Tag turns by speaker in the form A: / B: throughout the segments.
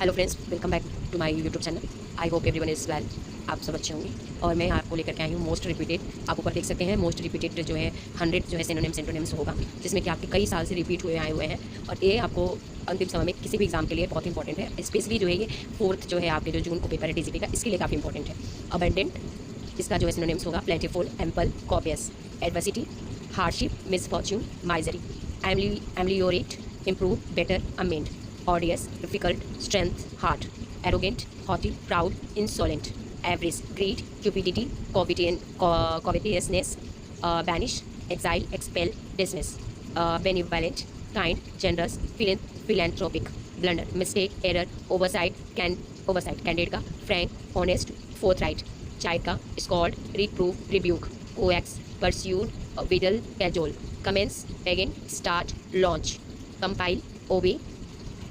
A: Hello friends, welcome back to my YouTube channel. I hope everyone is well. आप सब अच्छे होंगे और मैं आपको लेकर के आई हूँ मोस्ट रिपीटेड। आप ऊपर देख सकते हैं मोस्ट रिपीटेड जो है 100 जो है सिनोनिम्स एंटोनिम्स होगा, जिसमें कि आपके कई साल से रिपीट हुए आए हुए हैं और ये आपको अंतिम समय में किसी भी एग्जाम के लिए बहुत इंपॉर्टेंट है। स्पेशली जो है ये 4th जो है आपके जो जून को पेपर है डीजीपी का, इसके लिए काफ़ी इंपॉर्टेंट है। अबेंडेंट, इसका जो है सिनोनिम्स होगा plentiful, ample, copious, adversity, hardship, misfortune, misery, ameliorate, improve, better, amend, odious, difficult, strength, hard, arrogant, haughty, proud, insolent, average, greed, cupidity, covetousness, banish, exile, expel, dismiss, benevolent, kind, generous, philanthropic, blunder, mistake, error, oversight, candid का, frank, honest, forthright, child का, scold, reprove, rebuke, coax, pursued, wheedle, cajole, commence, begin, start, launch, compile, obey,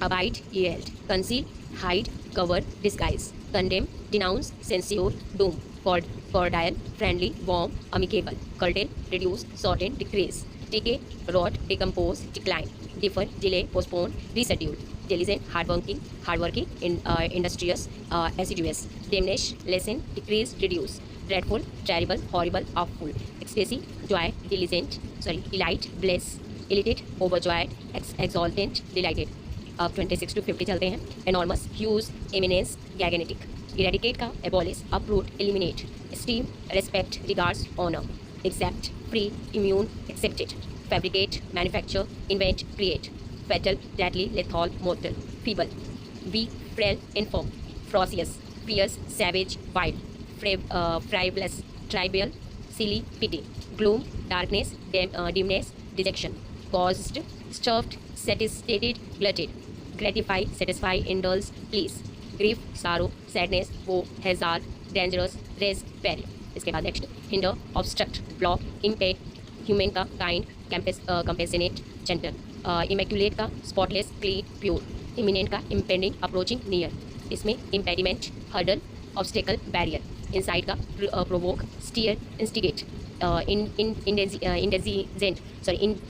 A: abide, yield, conceal, hide, cover, disguise, condemn, denounce, censure, doom, cordial, friendly, warm, amicable, curtail, reduce, shorten, decrease, decay, rot, decompose, decline, defer, delay, postpone, reschedule, diligent, hardworking, industrious, assiduous, diminish, lessen, decrease, reduce, dreadful, terrible, horrible, awful, ecstasy, joy, delight, bliss, elated, overjoyed, exultant, delighted। अब 26 to 50 चलते हैं। Enormous, huge, immense, gigantic, eradicate का, abolish, uproot, eliminate, esteem, respect, regards, honour, except, free, immune, excepted, fabricate, manufacture, invent, create, fatal, deadly, lethal, mortal, feeble, weak, frail, infirm, ferocious, fierce, savage, wild, frivolous, trivial, silly, petty, gloom, darkness, dimness, dejection, caused, stuffed, satisfied, glutted, gratify, satisfy, indulge, please, grief, sorrow, sadness, woe, hazard, dangerous, risk, peril। इसके बाद next, hinder, obstruct, block, impede, humane का, kind, compassionate, gentle, immaculate का, spotless, clean, pure, imminent का, impending, approaching, near. इसमें impediment, hurdle, obstacle, barrier. Incite का, provoke, stir, instigate,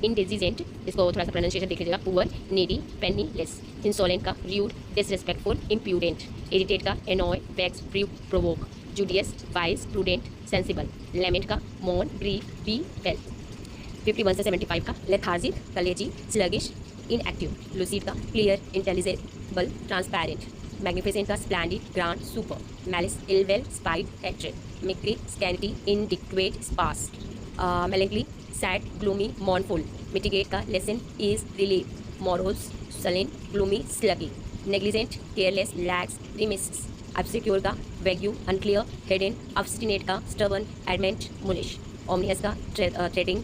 A: indigent, इसको थोड़ा सा प्रोनाउंसिएशन देख लीजिएगा, पुअर, नीडी, पेनीलेस। इंसोलेंट का, रूड, डिसरिस्पेक्टफुल, इम्प्यूडेंट। इरिटेट का, annoy, vex, provoke. Judicious, wise, prudent, sensible. Lament का, मॉर्न, ग्रीफ, बी, वेल। 51 से 75 का, लेथार्जिक, कलेजी, स्लगिश, इनएक्टिव। लूसिड का, क्लियर, इंटेलिजिबल, ट्रांसपेरेंट। मैग्निफिसेंट का, splendid, grand, super. Malice, ill will, spite, hatred. मिक्री, scanty, inadequate, sparse. Melancholy, sad, gloomy, mournful. Mitigate का, lessen, ease, relief. Morose, sullen, gloomy, sulky. Negligent, careless, lax, remiss. Obscure का, vague, unclear, hidden. Obstinate का, stubborn, adamant, mulish. Ominous का, threatening,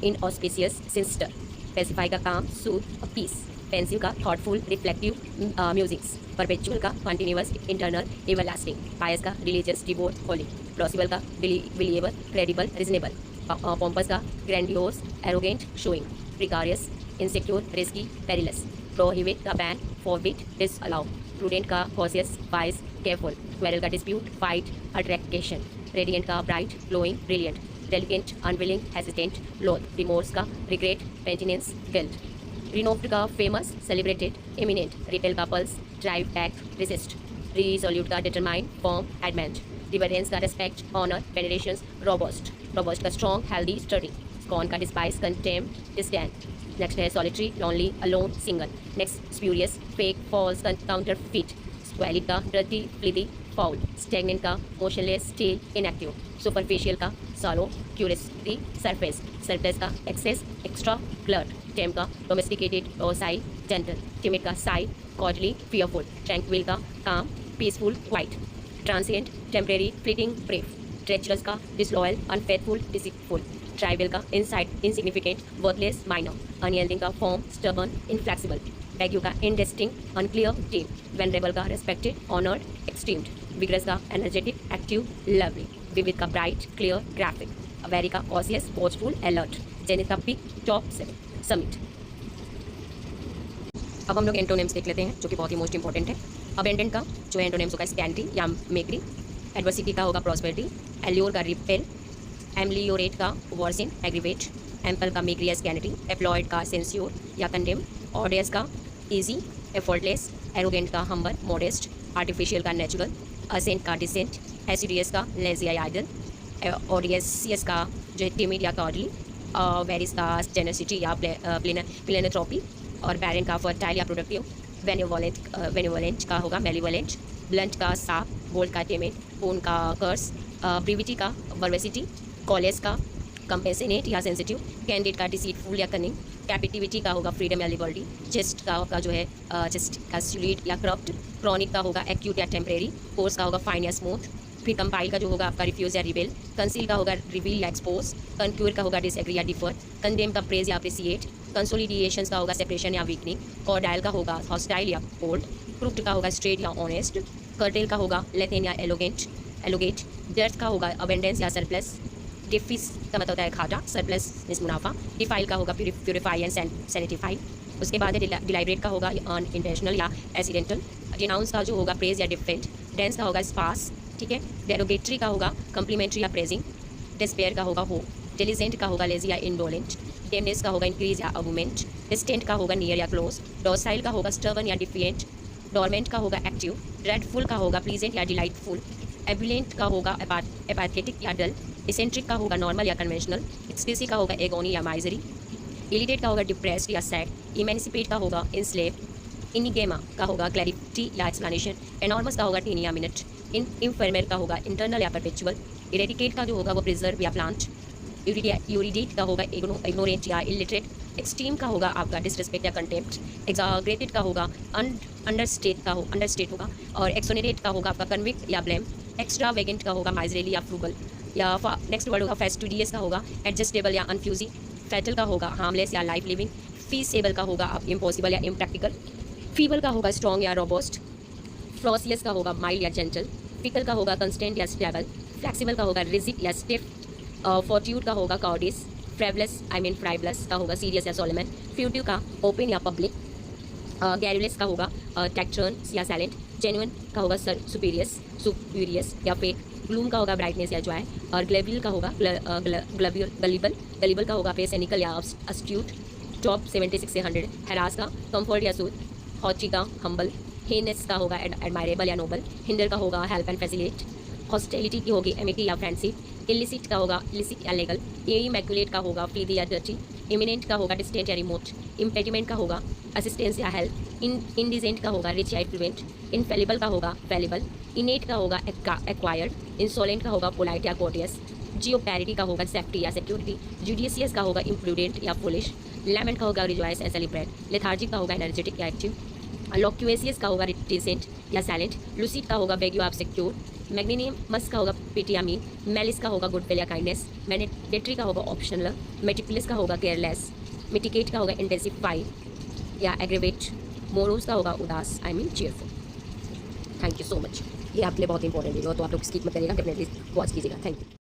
A: inauspicious, sinister. Pacify का, calm, soothe, peace. Pensive का, thoughtful, reflective, musing. Perpetual का, continuous, internal, everlasting. Pious का, religious, devout, holy. Plausible का, believable, credible, reasonable. Pompous का, grandiose, arrogant, showing. Precarious, insecure, risky, perilous. Prohibit का, ban, forbid, disallow. Prudent का, cautious, wise, careful. Quarrel का, dispute, fight, attraction. Radiant का, bright, glowing, brilliant. Reluctant, unwilling, hesitant, loath. Remorse का, regret, penitence, guilt. Renowned का, famous, celebrated, eminent. Repel का, repulse, drive, back, resist. Resolute का, determine, firm, adamant. Reverence का, respect, honour, veneration, robust. Robust का, strong, healthy, sturdy. Scorn का, despise, contempt, disdain. Next है solitary, lonely, alone, single. Next spurious, fake, false, counterfeit. Squalid का, dirty, filthy, foul. Stagnant का, motionless, still, inactive. Superficial का, shallow, cursory, surface. Surplus का, excess, extra, glut. Tame का, domesticated, docile, gentle. Timid का, shy, cowardly, fearful. Tranquil का, calm, peaceful, quiet. Transient, temporary, fleeting, brief. Treacherous का, disloyal, unfaithful, deceitful. Trivial का, insignificant, worthless, minor. Unyielding का, form, stubborn, inflexible. Wagyu का, indistinct, unclear, deep. Venerable का, respected, honoured, एक्सट्रीम्ड। Vigorous का, energetic, active, lovely. विविध का, bright, clear, graphic. Very का, cautious, watchful, alert. Zenith का, पिक, टॉप, समिट। अब हम लोग एंटोनिम्स देख लेते हैं, जो कि बहुत ही मोस्ट इंपॉर्टेंट है। अबेंडेंट का जो है एंटोनिम्स होगा स्कैनिटी या मेक्री। एडवर्सिटी का होगा प्रॉस्पेरिटी। एल्योर का, रिपेल। एमलियोरेट का, वर्सिन, एग्रीवेट। एम्पल का, मेक्री या स्कैनिटी। एप्लॉयड का, सेंस्योर या कंडेम। ऑडियस का, ईजी, एफर्टलेस, एरोगेंट का हम्बल मॉडेस्ट, आर्टिफिशियल का नेचुरल, असेंट का डिसेंट, एसिडियस का लेजी या आइडल, ओडियसियस का जो है टिमिड या कॉडली, वेरिस का जेनरसिटी या प्लेनोट्रॉपी, और बैरन का फर्टाइल या प्रोडक्टिव, वेनिवोलेंट का होगा मेलिवोलेंट, ब्लंट का साफ, बोल्ड का टिमिड, पून का कर्स, ब्रीविटी का वर्वेसिटी, कॉलेस का कंपेसिनेट या सेंसिटिव, कैंडिड का डिसीटफुल या कनिंग, कैपिटिविटी का होगा फ्रीडम या लिबर्टी, चेस्ट का जो है चेस्ट का स्लीट या करप्ट, क्रॉनिक का होगा एक्यूट या टेम्परेरी, कोर्स का होगा फाइन या स्मूथ, फिर कंपाइल का जो होगा आपका रिफ्यूज या रिबेल, कंसील का होगा रिवील या एक्सपोज, कंक्यूर का होगा डिसएग्री या डिफर, कंडेम का प्रेज या अप्रिसिएट, कंसोलिडिएशन का होगा सेपरेशन या वीकनिंग, कॉर्डाइल का होगा हॉस्टाइल या कोल्ड, क्रुप्ट का होगा स्ट्रेट या ऑनेस्ट, कर्टेल का होगा लेथेन या एलोगेट, डर्थ का होगा अबेंडेंस या सरप्लस, डिफिस का मतलब होता है घाटा, सरप्लस मीन्स मुनाफा, डिफाइल का होगा प्यूरिफाई एंड सैनिटिफाई, उसके बाद डिलाइब्रेट का होगा अनइंटेंशनल या एक्सीडेंटल, डिनाउंस का जो होगा प्रेज या डिफेंड, डेंस का होगा स्पास, ठीक है, डेरोगेटरी का होगा कम्प्लीमेंट्री या प्रेजिंग, डिस्पेयर का होगा होप, डिलीजेंट का होगा लेजी या इंडोलेंट, डेमनेस का होगा इंक्रीज या अगुमेंट, डिस्टेंट का होगा नियर या क्लोज, डॉसाइल का होगा स्टर्बन या डिफिएंट, डोरमेंट का होगा एक्टिव, ड्रेडफुल का होगा प्लीजेंट या डिलाइटफुल, एब्युलेंट का होगा एपैथेटिक या डल, इसेंट्रिक का होगा नॉर्मल या कन्वेंशनल, एक्सक्रेसी का होगा एगोनी या माइजरी, इलिटेट का होगा डिप्रेस्ड या सैड, इमेंसिपेट का होगा इंस्लेव, इनिगेमा का होगा क्लैरिटी या एक्सप्लेनेशन, एनॉर्मस का होगा टीनी या मिनट, इनफर्मेर का होगा इंटरनल या परपेचुअल, इरेडिकेट का जो होगा वो प्रिजर्व या प्लांट, यूरिडेट का होगा इग्नोरेंट या इलिटरेट, एक्सट्रीम का होगा आपका डिसरिस्पेक्ट या कंटेम्प्ट, एग्जाग्रेटेड का होगा अंडरस्टेट होगा, और एक्सोनेरेट का होगा आपका कन्विक्ट या ब्लेम, एक्स्ट्रा वेगेंट का होगा माइजरेली या फ्रूगल, या नेक्स्ट वर्ड होगा फेस्टूडियस का होगा एडजस्टेबल या अनफ्यूजी, फैटल का होगा हार्मलेस या लाइफ लिविंग, फीसेबल का होगा आप इम्पॉसिबल या इम्प्रैक्टिकल, फीबल का होगा स्ट्रॉन्ग या रोबोस्ट, फ्लॉसियस का होगा माइल्ड या जेंटल, फिकल का होगा कंस्टेंट या स्टेबल, फ्लेक्सिबल का होगा रिजिड या स्टिफ, फोर्ट्यूड का होगा कॉर्डिस, फ्राइबलस का होगा सीरियस या सोलेमन, फ्यूटिव का ओपन या पब्लिक, गैरुलेस का होगा टेक्चर्न या साइलेंट, जेन्युइन का होगा सुपीरियस या फेक, ग्लूम का होगा ब्राइटनेस या जॉय, और ग्लेबियल का होगा गलीबल का होगा पेसेनिकल या अस्ट्यूट, टॉप 76 से 100, हैरास का कंफर्ट या सूद, हॉची का हम्बल, हेनेस का होगा एडमायरेबल या नोबल, हिंडर का होगा हेल्प एंड फैसिलिटेट, हॉस्टिलिटी की होगी एमिटी या फ्रेंडशिप, इलिसिट का होगा इलिसिट या लीगल, इमैक्युलेट का होगा फ्लीदी या डर्टी, इमिनेंट का होगा डिस्टेंट या रिमोट, इम्पेडिमेंट का होगा असिस्टेंस या हेल्प, इनडिजेंट का होगा रिच या इफ्लुएंट, इनफेलिबल का होगा फेलिबल, इनेट का होगा एक्वायर्ड, इंसोलेंट का होगा पोलाइट या कोर्टियस, जियोपैरिटी का होगा सेफ्टी या सिक्योरिटी, जुडिशियस का होगा इम्प्रूडेंट या फुलिश, लेमेंट का होगा रिजॉयस एंड सेलिब्रेट, लेथार्जिक का होगा एनर्जेटिक या एक्टिव, लोक्यूएसियस का होगा रिटिसेंट या साइलेंट, लूसिड का होगा बेग यू आप सिक्योर, मैग्नीनियमस का होगा पिटी या मीन, मेलिस का होगा गुडविल या काइंडनेस, मैनेडेटरी का होगा ऑप्शनल, मेटिकुलस का होगा केयरलेस, मिटिकेट का होगा इंटेंसिफाई या एग्रीवेट, मोरोस का होगा उदास cheerful. Thank you so much. ये आपके लिए बहुत इंपॉर्टेंट वीडियो, तो आप लोग स्किप मत करिएगा, डेफिनेटली वॉच कीजिएगा। Thank you.